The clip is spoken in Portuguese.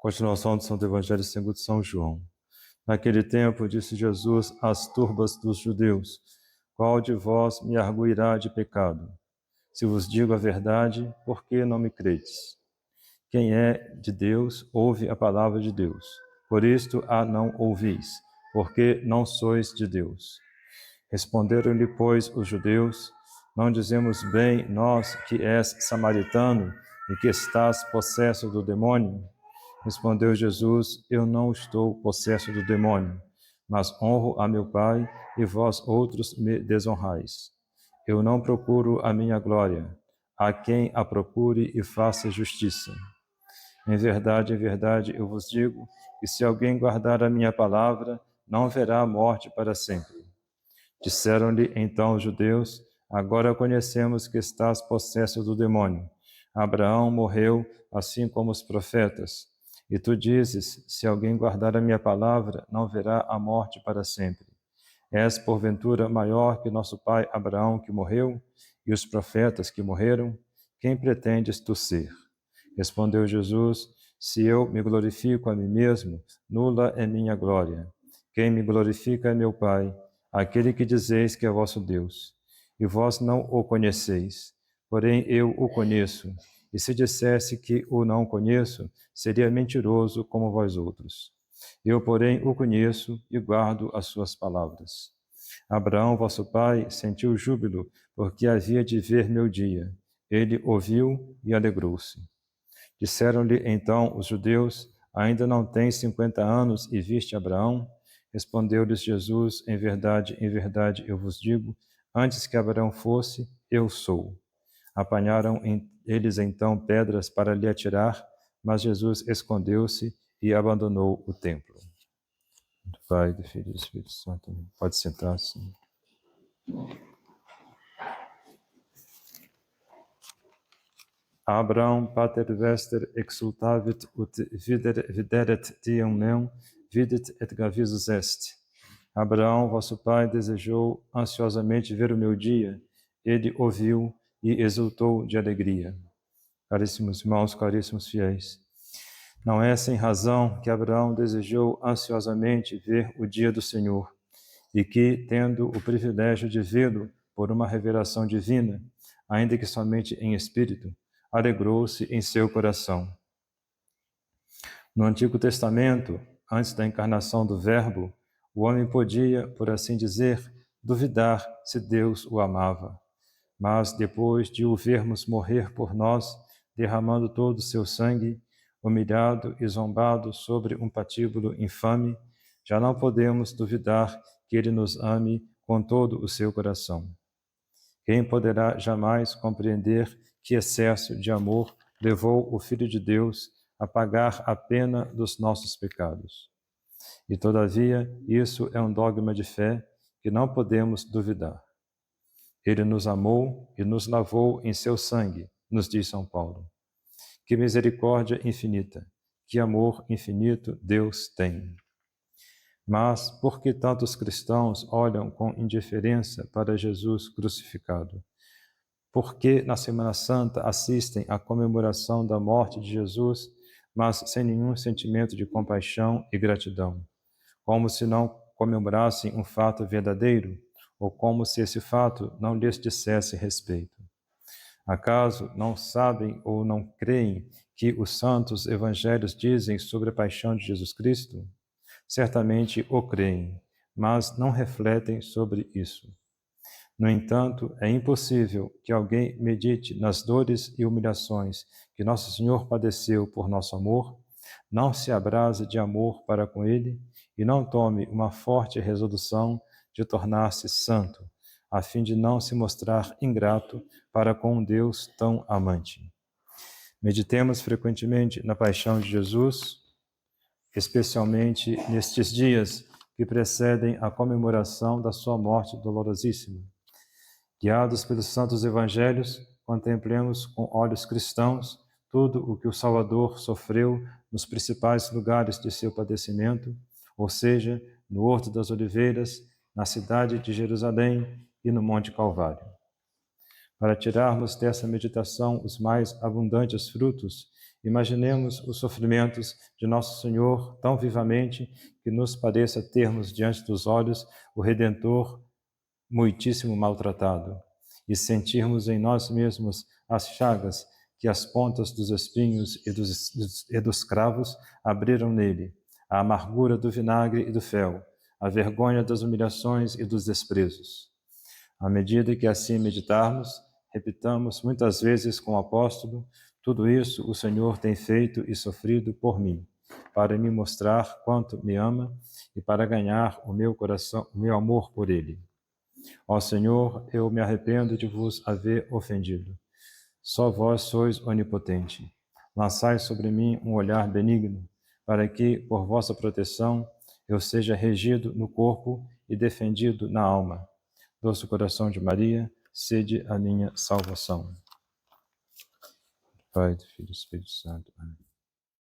Continuação do Santo Evangelho segundo São João. Naquele tempo, disse Jesus às turbas dos judeus: Qual de vós me arguirá de pecado? Se vos digo a verdade, por que não me credes? Quem é de Deus, ouve a palavra de Deus. Por isto a não ouvis, porque não sois de Deus. Responderam-lhe, pois, os judeus: Não dizemos bem nós que és samaritano e que estás possesso do demônio? Respondeu Jesus: Eu não estou possesso do demônio, mas honro a meu Pai, e vós outros me desonrais. Eu não procuro a minha glória. Há quem a procure e faça justiça. Em verdade, eu vos digo que se alguém guardar a minha palavra, não verá a morte para sempre. Disseram-lhe então os judeus: Agora conhecemos que estás possesso do demônio. Abraão morreu, assim como os profetas. E tu dizes: Se alguém guardar a minha palavra, não verá a morte para sempre. És, porventura, maior que nosso pai Abraão, que morreu, e os profetas que morreram? Quem pretendes tu ser? Respondeu Jesus: Se eu me glorifico a mim mesmo, nula é minha glória. Quem me glorifica é meu Pai, aquele que dizeis que é vosso Deus. E vós não o conheceis, porém eu o conheço. E se dissesse que o não conheço, seria mentiroso como vós outros. Eu, porém, o conheço e guardo as suas palavras. Abraão, vosso pai, sentiu júbilo, porque havia de ver meu dia. Ele ouviu e alegrou-se. Disseram-lhe então os judeus: Ainda não tens 50 anos e viste Abraão? Respondeu-lhes Jesus: Em verdade, eu vos digo, antes que Abraão fosse, eu sou. Apanharam eles então pedras para lhe atirar, mas Jesus escondeu-se e abandonou o templo. Do Pai, do Filho e do Espírito Santo. Pode sentar-se. Abraham pater vester exultavit ut videret diem meum, videt et gavisus est. Abraão, vosso pai, desejou ansiosamente ver o meu dia. Ele ouviu e exultou de alegria. Caríssimos irmãos, caríssimos fiéis, não é sem razão que Abraão desejou ansiosamente ver o dia do Senhor e que, tendo o privilégio de vê-lo por uma revelação divina, ainda que somente em espírito, alegrou-se em seu coração. No Antigo Testamento, antes da encarnação do Verbo, o homem podia, por assim dizer, duvidar se Deus o amava. Mas depois de o vermos morrer por nós, derramando todo o seu sangue, humilhado e zombado sobre um patíbulo infame, já não podemos duvidar que ele nos ame com todo o seu coração. Quem poderá jamais compreender que excesso de amor levou o Filho de Deus a pagar a pena dos nossos pecados? E, todavia, isso é um dogma de fé que não podemos duvidar. Ele nos amou e nos lavou em seu sangue, nos diz São Paulo. Que misericórdia infinita, que amor infinito Deus tem. Mas por que tantos cristãos olham com indiferença para Jesus crucificado? Por que na Semana Santa assistem à comemoração da morte de Jesus, mas sem nenhum sentimento de compaixão e gratidão? Como se não comemorassem um fato verdadeiro, ou como se esse fato não lhes dissesse respeito. Acaso não sabem ou não creem que os santos evangelhos dizem sobre a paixão de Jesus Cristo? Certamente o creem, mas não refletem sobre isso. No entanto, é impossível que alguém medite nas dores e humilhações que Nosso Senhor padeceu por nosso amor, não se abrase de amor para com Ele e não tome uma forte resolução de tornar-se santo, a fim de não se mostrar ingrato para com um Deus tão amante. Meditemos frequentemente na paixão de Jesus, especialmente nestes dias que precedem a comemoração da sua morte dolorosíssima. Guiados pelos santos evangelhos, contemplemos com olhos cristãos tudo o que o Salvador sofreu nos principais lugares de seu padecimento, ou seja, no Horto das Oliveiras, na cidade de Jerusalém e no Monte Calvário. Para tirarmos dessa meditação os mais abundantes frutos Imaginemos os sofrimentos de Nosso Senhor tão vivamente que nos pareça termos diante dos olhos o Redentor muitíssimo maltratado e sentirmos em nós mesmos as chagas que as pontas dos espinhos e dos cravos abriram nele, a amargura do vinagre e do fel, a vergonha das humilhações e dos desprezos. À medida que assim meditarmos, repitamos muitas vezes com o apóstolo: tudo isso o Senhor tem feito e sofrido por mim, para me mostrar quanto me ama e para ganhar o meu coração, o meu amor por ele. Ó Senhor, eu me arrependo de vos haver ofendido. Só vós sois onipotente. Lançai sobre mim um olhar benigno, para que, por vossa proteção, eu seja regido no corpo e defendido na alma. Doce coração de Maria, sede a minha salvação. Pai, do Filho e do Espírito Santo. Amém.